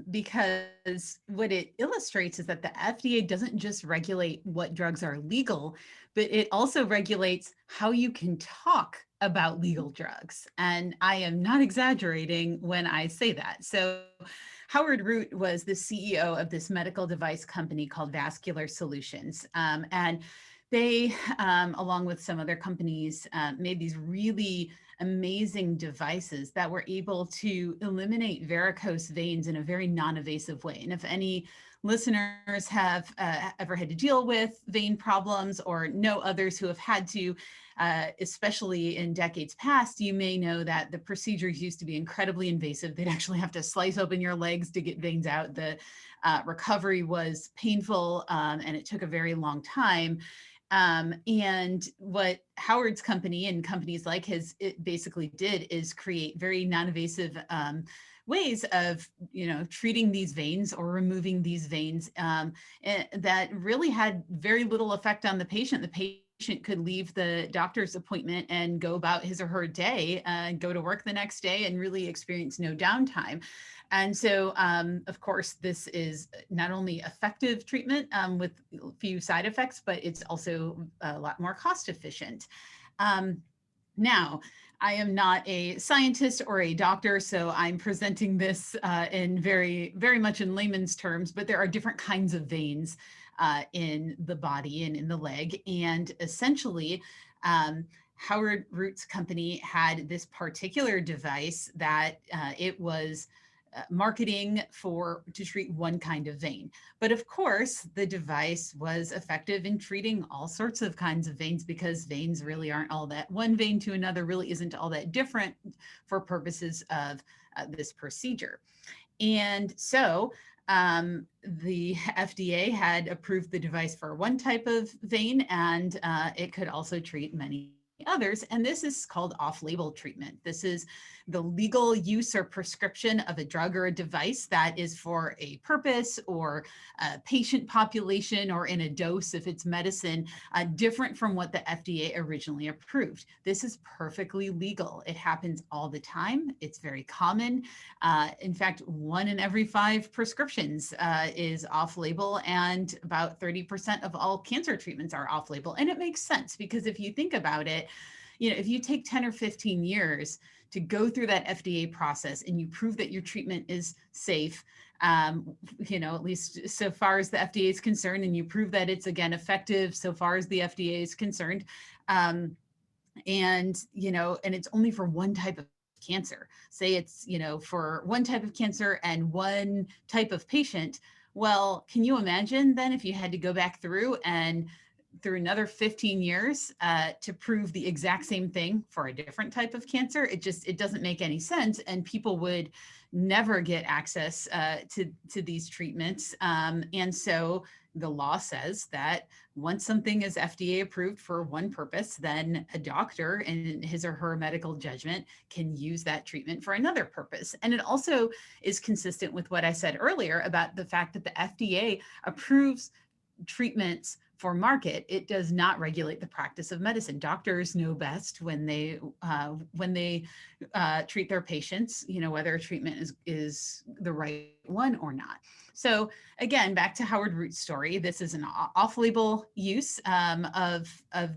because what it illustrates is that the FDA doesn't just regulate what drugs are legal, but it also regulates how you can talk about legal drugs. And I am not exaggerating when I say that. So Howard Root was the CEO of this medical device company called Vascular Solutions. And they, along with some other companies, made these really amazing devices that were able to eliminate varicose veins in a very non-invasive way. And if any listeners have ever had to deal with vein problems or know others who have had to, especially in decades past, you may know that the procedures used to be incredibly invasive. They'd actually have to slice open your legs to get veins out. The recovery was painful, and it took a very long time. And what Howard's company and companies like his basically did is create very non-invasive ways of, treating these veins or removing these veins that really had very little effect on the patient. The patient could leave the doctor's appointment and go about his or her day and go to work the next day and really experience no downtime. And so, of course, this is not only effective treatment with few side effects, but it's also a lot more cost efficient. Now, I am not a scientist or a doctor, so I'm presenting this in very, very much in layman's terms, but there are different kinds of veins in the body and in the leg. And essentially, Howard Root's company had this particular device that it was marketing to treat one kind of vein. But of course, the device was effective in treating all sorts of kinds of veins, because veins really aren't all that, one vein to another really isn't all that different for purposes of this procedure. And so the FDA had approved the device for one type of vein, and it could also treat many others. And this is called off-label treatment. This is the legal use or prescription of a drug or a device that is for a purpose or a patient population or in a dose if it's medicine, different from what the FDA originally approved. This is perfectly legal. It happens all the time. It's very common. In fact, 1 in every 5 prescriptions is off-label, and about 30% of all cancer treatments are off-label. And it makes sense because if you think about it, if you take 10 or 15 years to go through that FDA process and you prove that your treatment is safe, at least so far as the FDA is concerned, and you prove that it's, again, effective so far as the FDA is concerned, and it's only for one type of cancer. Say it's, for one type of cancer and one type of patient. Well, can you imagine then if you had to go back through another 15 years to prove the exact same thing for a different type of cancer? It doesn't make any sense. And people would never get access to these treatments. And so the law says that once something is FDA approved for one purpose, then a doctor in his or her medical judgment can use that treatment for another purpose. And it also is consistent with what I said earlier about the fact that the FDA approves treatments for market. It does not regulate the practice of medicine. Doctors know best when they treat their patients, whether a treatment is the right one or not. So again, back to Howard Root's story, this is an off-label use of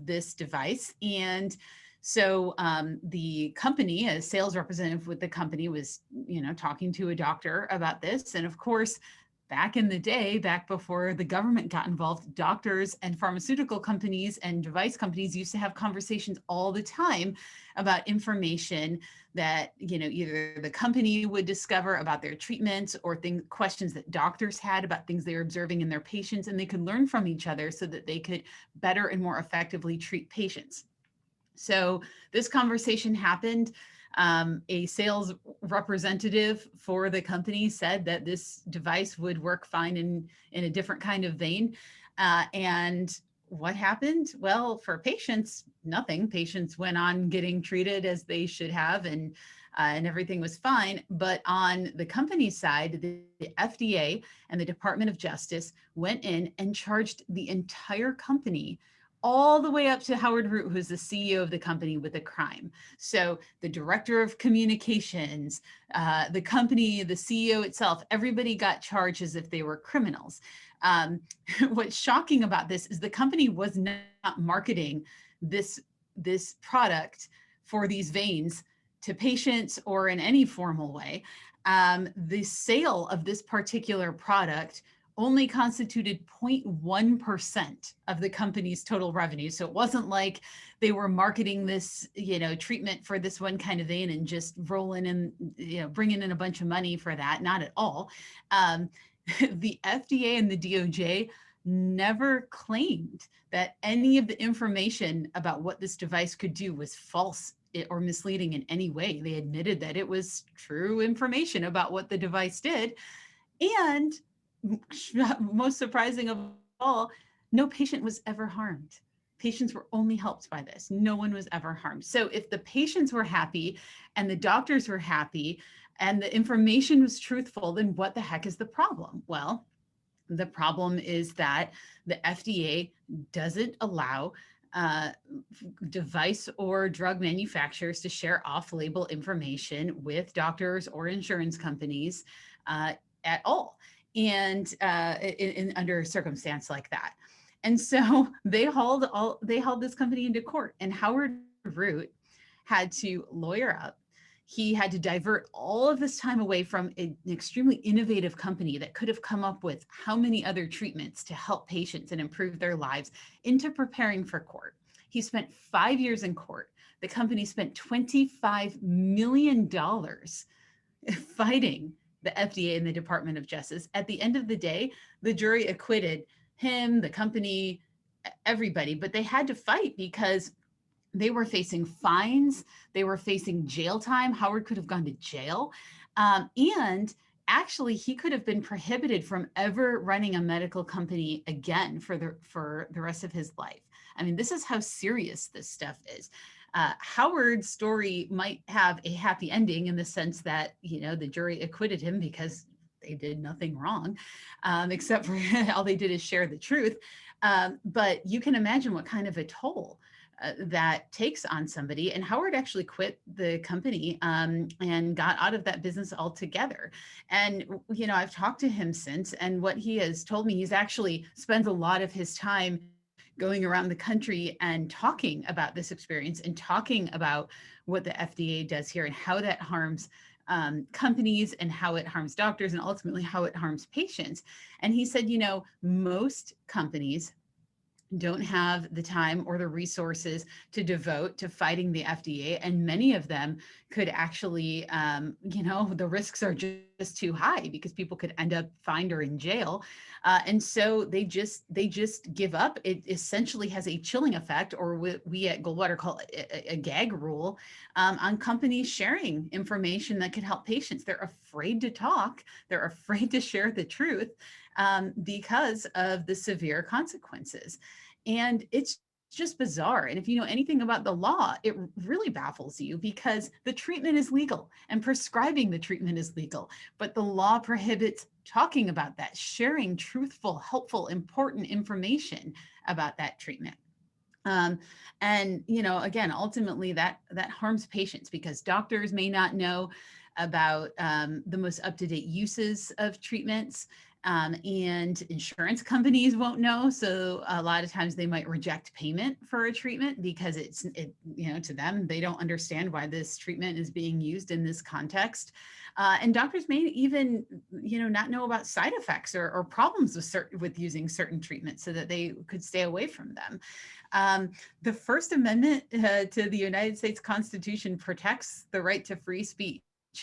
this device. And so the company, a sales representative with the company, was, talking to a doctor about this. And of course, back in the day, back before the government got involved, doctors and pharmaceutical companies and device companies used to have conversations all the time about information that, either the company would discover about their treatments or questions that doctors had about things they were observing in their patients, and they could learn from each other so that they could better and more effectively treat patients. So this conversation happened. A sales representative for the company said that this device would work fine in a different kind of vein. And what happened? Well, for patients, nothing. Patients went on getting treated as they should have, and everything was fine. But on the company side, the FDA and the Department of Justice went in and charged the entire company all the way up to Howard Root, who's the CEO of the company, with a crime. So the director of communications, the company, the CEO itself, everybody got charged as if they were criminals. What's shocking about this is the company was not marketing this product for these veins to patients or in any formal way. The sale of this particular product only constituted 0.1% of the company's total revenue. So it wasn't like they were marketing this, treatment for this one kind of vein and just rolling in, bringing in a bunch of money for that. Not at all. The FDA and the DOJ never claimed that any of the information about what this device could do was false or misleading in any way. They admitted that it was true information about what the device did. And most surprising of all, no patient was ever harmed. Patients were only helped by this. No one was ever harmed. So if the patients were happy and the doctors were happy and the information was truthful, then what the heck is the problem? Well, the problem is that the FDA doesn't allow device or drug manufacturers to share off-label information with doctors or insurance companies at all. And under a circumstance like that. And so they hauled this company into court, and Howard Root had to lawyer up. He had to divert all of this time away from an extremely innovative company that could have come up with how many other treatments to help patients and improve their lives into preparing for court. He spent 5 years in court. The company spent $25 million fighting the FDA and the Department of Justice. At the end of the day, the jury acquitted him, the company, everybody, but they had to fight because they were facing fines, they were facing jail time. Howard could have gone to jail. And actually, he could have been prohibited from ever running a medical company again for the rest of his life. I mean, this is how serious this stuff is. Howard's story might have a happy ending in the sense that, you know, the jury acquitted him because they did nothing wrong, except for all they did is share the truth. But you can imagine what kind of a toll that takes on somebody. And Howard actually quit the company and got out of that business altogether. And, you know, I've talked to him since, and what he has told me, he's actually spends a lot of his time going around the country and talking about this experience and talking about what the FDA does here and how that harms companies and how it harms doctors and ultimately how it harms patients. And he said, you know, most companies don't have the time or the resources to devote to fighting the FDA. And many of them could actually, you know, the risks are just too high because people could end up fined or in jail. And so they just give up. It essentially has a chilling effect, or what we at Goldwater call a gag rule, on companies sharing information that could help patients. They're afraid to talk. They're afraid to share the truth because of the severe consequences. And it's just bizarre. And if you know anything about the law, it really baffles you because the treatment is legal and prescribing the treatment is legal, but the law prohibits talking about that, sharing truthful, helpful, important information about that treatment. And, you know, again, ultimately that harms patients because doctors may not know about the most up-to-date uses of treatments. And insurance companies won't know. So a lot of times they might reject payment for a treatment because you know, to them, they don't understand why this treatment is being used in this context. And doctors may even, you know, not know about side effects or problems with using certain treatments so that they could stay away from them. The First Amendment to the United States Constitution protects the right to free speech.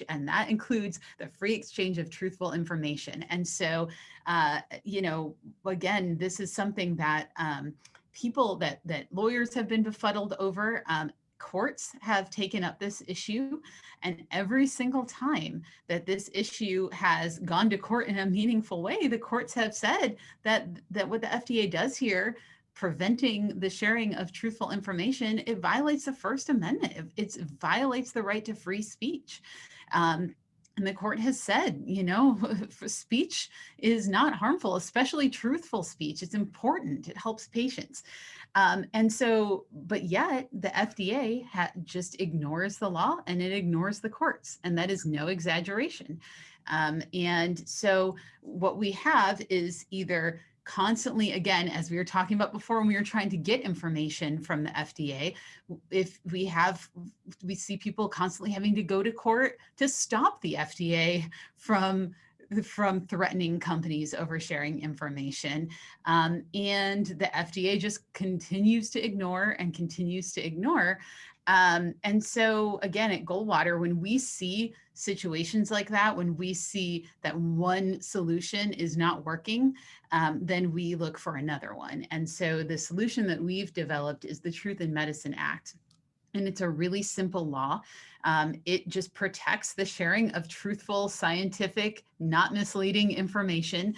And that includes the free exchange of truthful information. And so, you know, again, this is something that people that lawyers have been befuddled over. Courts have taken up this issue, and every single time that this issue has gone to court in a meaningful way, the courts have said that what the FDA does here, preventing the sharing of truthful information, it violates the First Amendment. It violates the right to free speech. And the court has said, you know, speech is not harmful, especially truthful speech. It's important. It helps patients. And so, but yet the FDA just ignores the law and it ignores the courts. And that is no exaggeration. And so what we have is either constantly, again, as we were talking about before, when we were trying to get information from the FDA, if we see people constantly having to go to court to stop the FDA from threatening companies over sharing information. And the FDA just continues to ignore and continues to ignore. And so again, at Goldwater, when we see situations like that, when we see that one solution is not working, then we look for another one. And so the solution that we've developed is the Truth in Medicine Act. And it's a really simple law. It just protects the sharing of truthful, scientific, not misleading information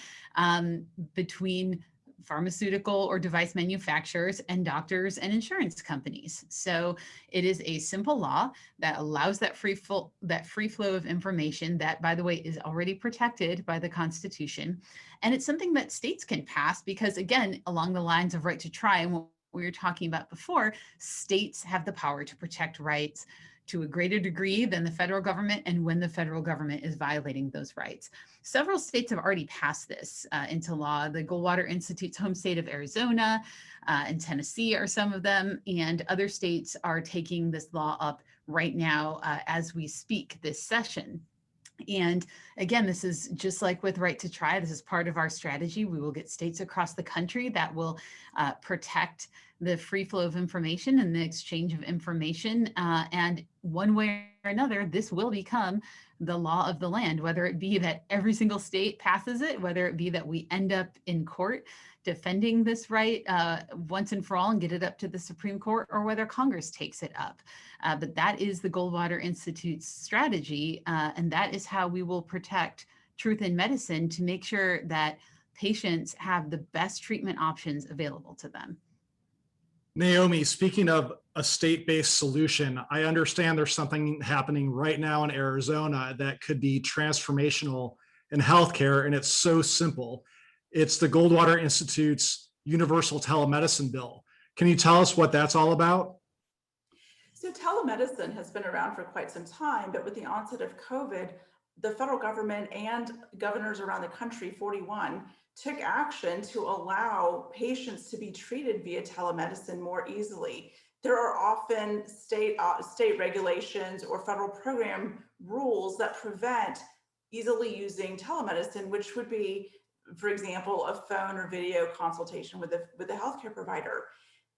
between pharmaceutical or device manufacturers and doctors and insurance companies. So it is a simple law that allows that free flow of information that, by the way, is already protected by the Constitution. And it's something that states can pass because, again, along the lines of right to try and what we were talking about before, states have the power to protect rights to a greater degree than the federal government and when the federal government is violating those rights. Several states have already passed this into law. The Goldwater Institute's home state of Arizona and Tennessee are some of them, and other states are taking this law up right now as we speak this session. And again, this is just like with Right to Try. This is part of our strategy. We will get states across the country that will protect the free flow of information and the exchange of information. And one way or another, this will become the law of the land, whether it be that every single state passes it, whether it be that we end up in court defending this right once and for all and get it up to the Supreme Court, or whether Congress takes it up. But that is the Goldwater Institute's strategy, and that is how we will protect truth in medicine to make sure that patients have the best treatment options available to them. Naomi, speaking of a state-based solution, I understand there's something happening right now in Arizona that could be transformational in healthcare, and it's so simple. It's the Goldwater Institute's Universal Telemedicine Bill. Can you tell us what that's all about? So telemedicine has been around for quite some time, but with the onset of COVID, the federal government and governors around the country, 41, took action to allow patients to be treated via telemedicine more easily. There are often state regulations or federal program rules that prevent easily using telemedicine, which would be, for example, a phone or video consultation with a healthcare provider.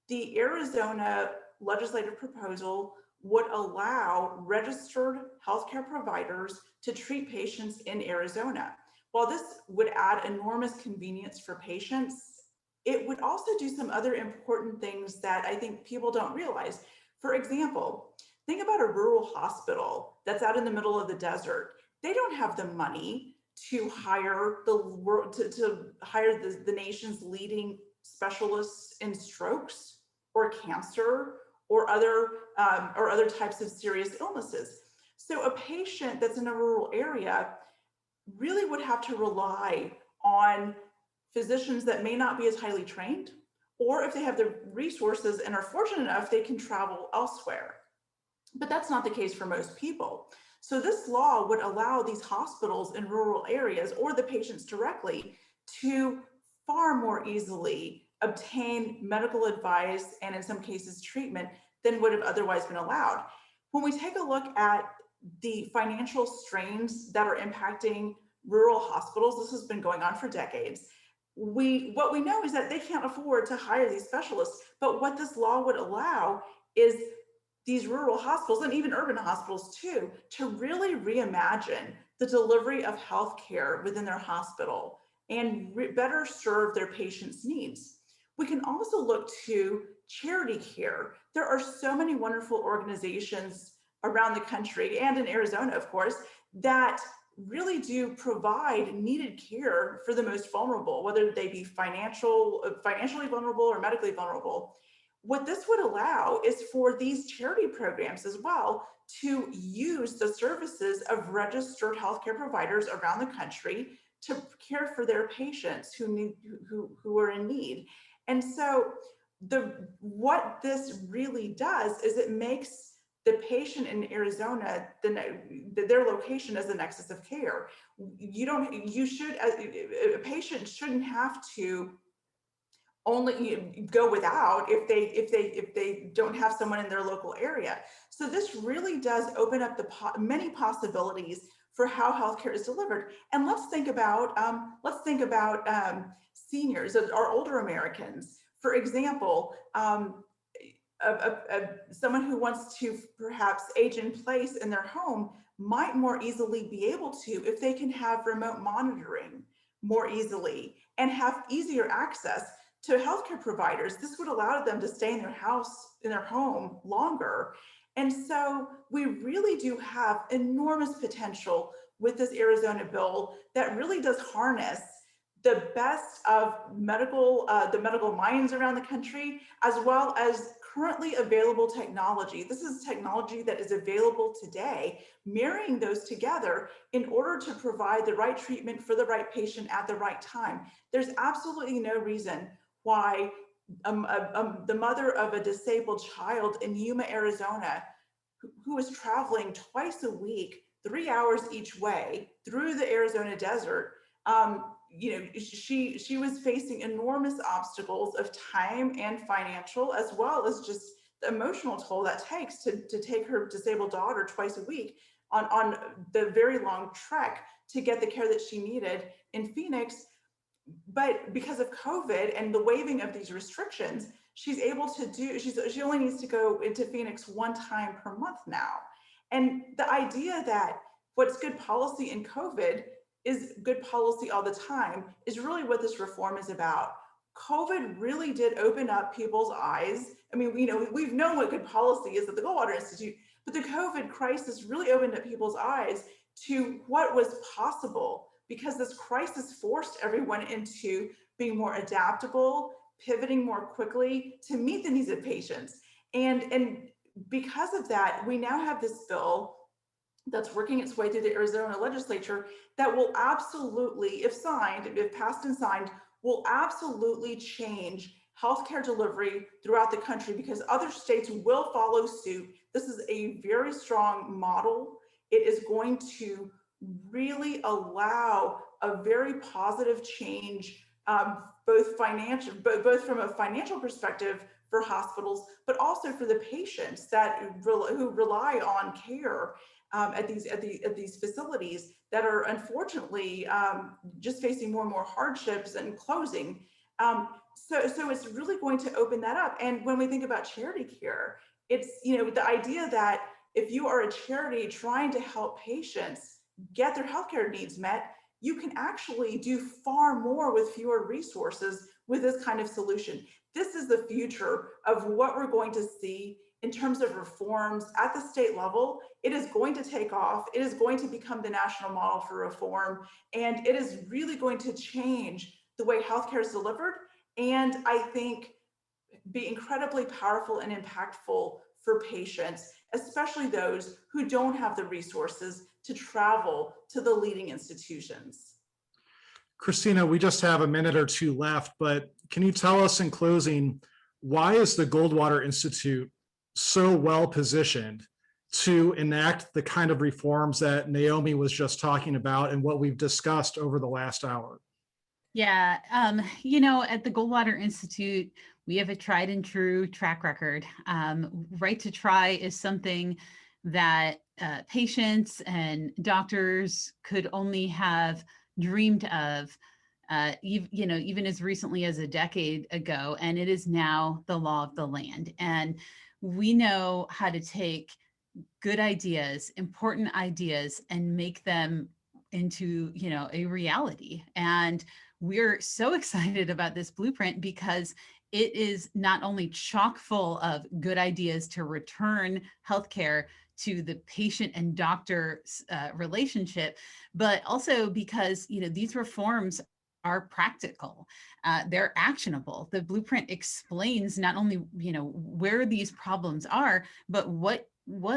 The Arizona legislative proposal would allow registered healthcare providers to treat patients in Arizona. While this would add enormous convenience for patients, it would also do some other important things that I think people don't realize. For example, think about a rural hospital that's out in the middle of the desert. They don't have the money to hire the nation's leading specialists in strokes or cancer or other types of serious illnesses. So a patient that's in a rural area really would have to rely on physicians that may not be as highly trained, or if they have the resources and are fortunate enough, they can travel elsewhere. But that's not the case for most people. So this law would allow these hospitals in rural areas or the patients directly to far more easily obtain medical advice and in some cases treatment than would have otherwise been allowed. When we take a look at the financial strains that are impacting rural hospitals, this has been going on for decades. What we know is that they can't afford to hire these specialists, but what this law would allow is these rural hospitals and even urban hospitals too, to really reimagine the delivery of healthcare within their hospital and better serve their patients' needs. We can also look to charity care. There are so many wonderful organizations around the country and in Arizona, of course, that really do provide needed care for the most vulnerable, whether they be financially vulnerable or medically vulnerable. What this would allow is for these charity programs as well to use the services of registered healthcare providers around the country to care for their patients who are in need. And so what this really does is it makes the patient in Arizona, their location as the nexus of care. A patient shouldn't have to only go without if they don't have someone in their local area. So this really does open up many possibilities for how healthcare is delivered. And let's think about seniors, our older Americans. For example, someone who wants to perhaps age in place in their home might more easily be able to if they can have remote monitoring more easily and have easier access to healthcare providers. This would allow them to stay in their house, in their home longer. And so we really do have enormous potential with this Arizona bill that really does harness the best of the medical minds around the country, as well as currently available technology. This is technology that is available today, marrying those together in order to provide the right treatment for the right patient at the right time. There's absolutely no reason why the mother of a disabled child in Yuma, Arizona, who is traveling twice a week, 3 hours each way through the Arizona desert, she was facing enormous obstacles of time and financial, as well as just the emotional toll that takes to take her disabled daughter twice a week on the very long trek to get the care that she needed in Phoenix. But because of COVID and the waiving of these restrictions, she only needs to go into Phoenix one time per month now. And the idea that what's good policy in COVID is good policy all the time is really what this reform is about. COVID really did open up people's eyes. I mean, we've known what good policy is at the Goldwater Institute, but the COVID crisis really opened up people's eyes to what was possible, because this crisis forced everyone into being more adaptable, pivoting more quickly to meet the needs of patients. And because of that, we now have this bill that's working its way through the Arizona legislature that will absolutely, if signed, if passed and signed, will absolutely change healthcare delivery throughout the country, because other states will follow suit. This is a very strong model. It is going to really allow a very positive change, both from a financial perspective for hospitals, but also for the patients who rely on care at these facilities that are unfortunately just facing more and more hardships and closing. So it's really going to open that up. And when we think about charity care, it's, the idea that if you are a charity trying to help patients get their healthcare needs met, you can actually do far more with fewer resources with this kind of solution. This is the future of what we're going to see in terms of reforms at the state level. It is going to take off. It is going to become the national model for reform. And it is really going to change the way healthcare is delivered. And I think be incredibly powerful and impactful for patients, especially those who don't have the resources to travel to the leading institutions. Christina, we just have a minute or two left, but can you tell us in closing, why is the Goldwater Institute so well positioned to enact the kind of reforms that Naomi was just talking about and what we've discussed over the last hour? Yeah, at the Goldwater Institute, we have a tried and true track record. Right to try is something that patients and doctors could only have dreamed of, even as recently as a decade ago, and it is now the law of the land. And we know how to take good ideas, important ideas, and make them into, a reality. And we're so excited about this blueprint because it is not only chock full of good ideas to return healthcare to the patient and doctor relationship, but also because, these reforms are practical, they're actionable. The blueprint explains not only, where these problems are, but what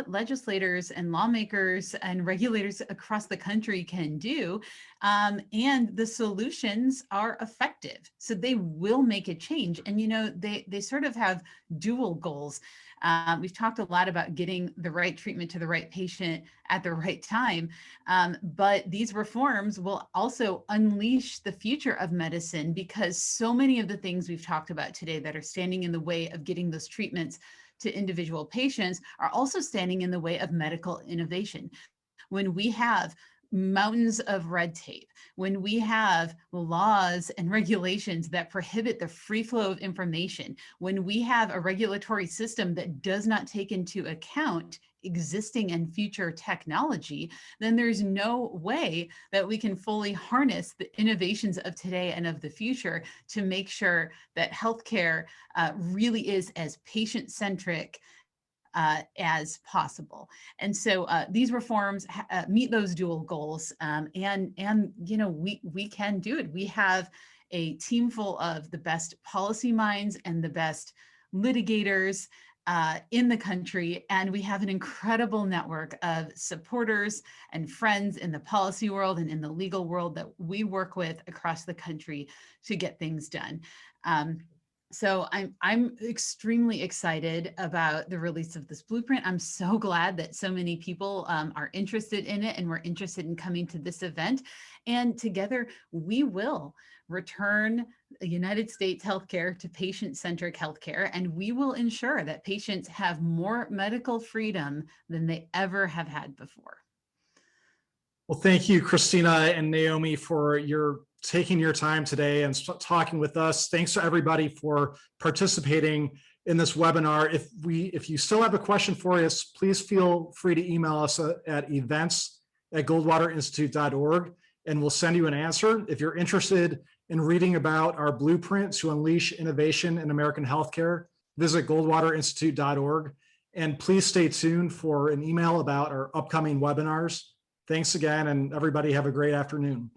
legislators and lawmakers and regulators across the country can do. And the solutions are effective. So they will make a change. And, they sort of have dual goals. We've talked a lot about getting the right treatment to the right patient at the right time. But these reforms will also unleash the future of medicine, because so many of the things we've talked about today that are standing in the way of getting those treatments to individual patients are also standing in the way of medical innovation. When we have mountains of red tape, when we have laws and regulations that prohibit the free flow of information, when we have a regulatory system that does not take into account existing and future technology, then there's no way that we can fully harness the innovations of today and of the future to make sure that healthcare really is as patient-centric as possible. And so these reforms meet those dual goals, and we can do it. We have a team full of the best policy minds and the best litigators in the country, and we have an incredible network of supporters and friends in the policy world and in the legal world that we work with across the country to get things done. So I'm extremely excited about the release of this blueprint. I'm so glad that so many people are interested in it and we're interested in coming to this event. And together we will return United States healthcare to patient-centric healthcare, and we will ensure that patients have more medical freedom than they ever have had before. Well, thank you, Christina and Naomi, for taking your time today and talking with us. Thanks to everybody for participating in this webinar. If you still have a question for us, please feel free to email us at events@goldwaterinstitute.org, and we'll send you an answer. If you're interested in reading about our blueprint to unleash innovation in American healthcare, visit goldwaterinstitute.org. And please stay tuned for an email about our upcoming webinars. Thanks again, and everybody have a great afternoon.